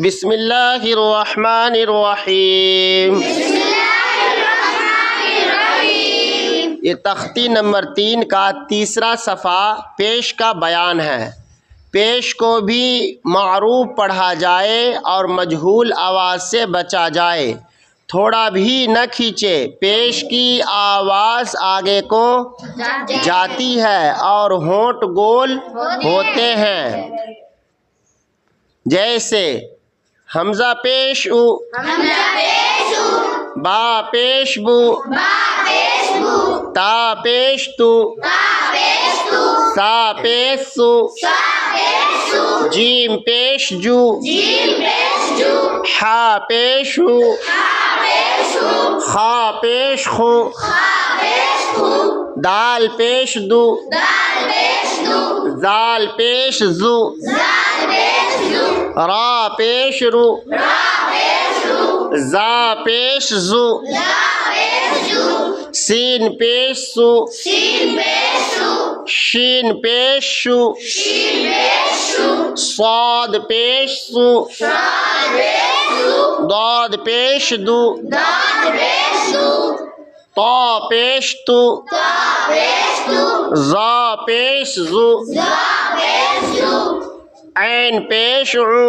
بسم اللہ الرحمن الرحیم۔ یہ تختی نمبر 3 کا تیسرا صفحہ پیش کا بیان ہے۔ پیش کو بھی معروف پڑھا جائے اور مجہول آواز سے بچا جائے، تھوڑا بھی نہ کھینچے۔ پیش کی آواز آگے کو جاتی ہے اور ہونٹ گول ہوتے ہیں، جیسے حمزہ پیش او، با پیش بو، تا پیش تو، سا پیش سو، جیم پیش جو، حا پیش ہو، خا پیش خو، دال پیش دو، زال پیش زو، را پیش رو، زا پیش زو، سین پیش سو، شین پیش شو، صاد پیش سو، ضاد پیش دو، طا پیش تو، زا پیش زو، عین پیش عو،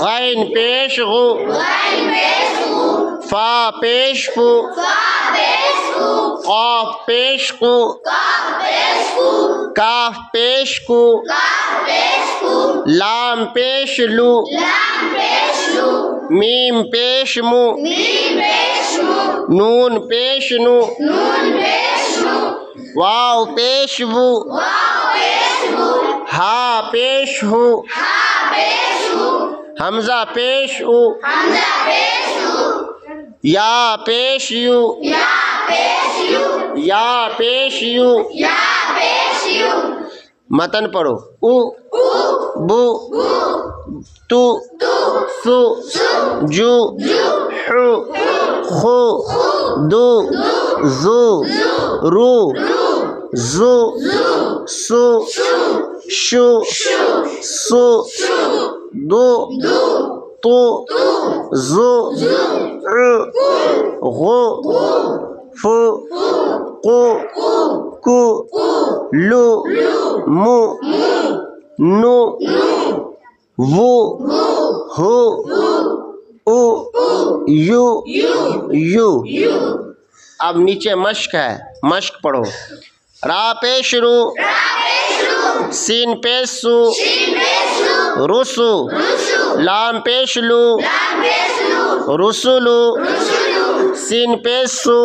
غین پیش غو، فا پیش فو، قاف پیش قو، کاف پیش کو، لام پیش لو، میم پیش مو، نون پیش نو، واو پیش وو، ہا پیش ہو، حمزہ پیش او، یا پیش یو، یا پیش یو۔ متن پڑھو۔ او، بو، تو، سو، جو، حو، خو، دو، زو، رو، زو، سو، شو، سو، دو، تو، زو، غو، فو، قو، کو، لو، مو، نو، وو، ہو، او، یو۔ اب نیچے مشق ہے، مشق پڑھو۔ را پیش رو، سین پیش سو، رسو، لام پیش لو، رسولو، سین پیش سو،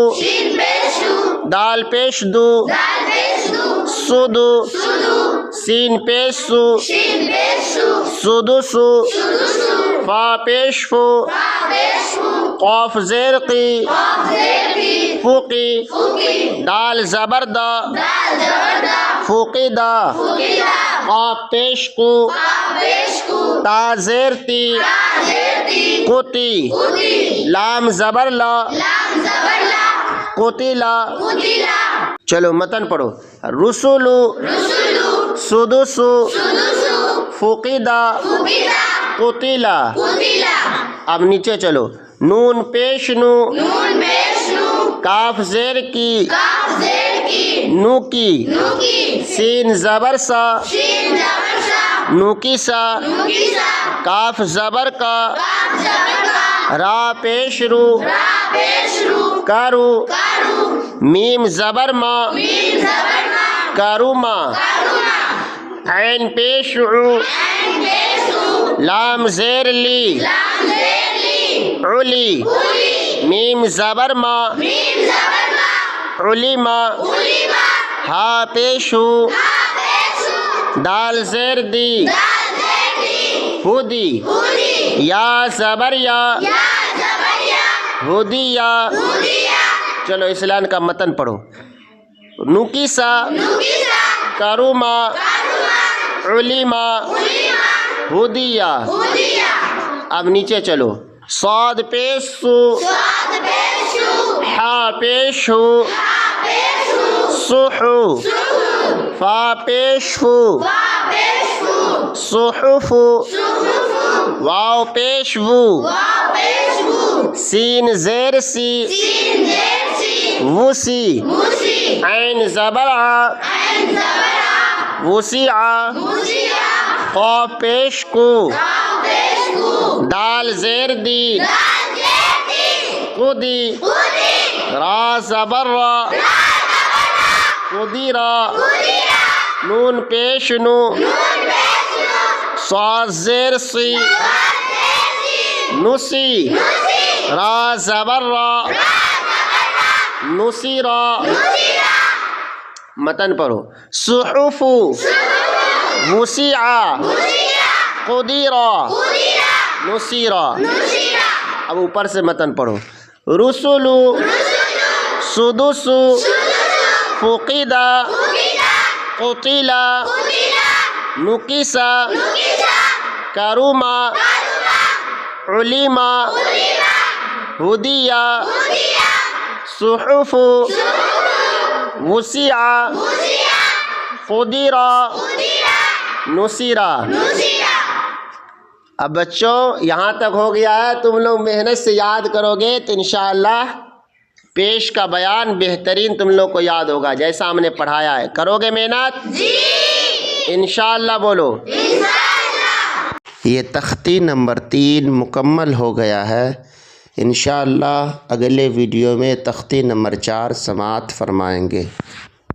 دال پیش دو، سدو، سین پیش سو، سدسو، فا پیش فو، قاف زیر قی، فوقی، دال زبر دا، فوقی دا، قاف پیش کو، تا زیر تی، قتی، لام زبر لا، قتلا۔ چلو متن پڑھو۔ رسولو، سدسو، فقدا، قتلا۔ اب نیچے چلو۔ نون پیش نو، کاف زیر کی، نو کی، سین زبر سا، نو کی سا، کاف زبر کا، را پیش رو، کرو، میم زبر ما، کرو ما، عین پیش عو، لام زیر لی، علی، میم زبر ما، علیما، ہا پیش ہو، دال زیر دی، ہدی، یا زبر یا، ہدیہ۔ چلو اسلام کا متن پڑھو۔ نوکیسا، کروما، علیما، ہدیہ۔ اب نیچے چلو۔ صاد پیش سو، حا پیش ہو، صحو، فا پیش ہو، صحف، واو پیش وو سین زیر سی وسی عین زبر ع وسیع قاف پیش کو دال زیر دی قدی را زبر را قدیرا نون پیش نو صاد زیر سی نسی را زبر را نصیرا متن پڑھو صحف وسیع قدیرا نصیرا اب اوپر سے متن پڑھو رسل سدس فقد قتل نکس کرم علم ہدی صحف وسیع قدر نصیرا۔ اب بچوں یہاں تک ہو گیا ہے، تم لوگ محنت سے یاد کرو گے تو انشاءاللہ پیش کا بیان بہترین تم لوگ کو یاد ہوگا جیسا ہم نے پڑھایا ہے۔ کرو گے محنت؟ جی انشاءاللہ بولو انشاءاللہ۔ یہ تختی نمبر 3 مکمل ہو گیا ہے۔ انشاءاللہ اگلے ویڈیو میں تختی نمبر 4 سماعت فرمائیں گے۔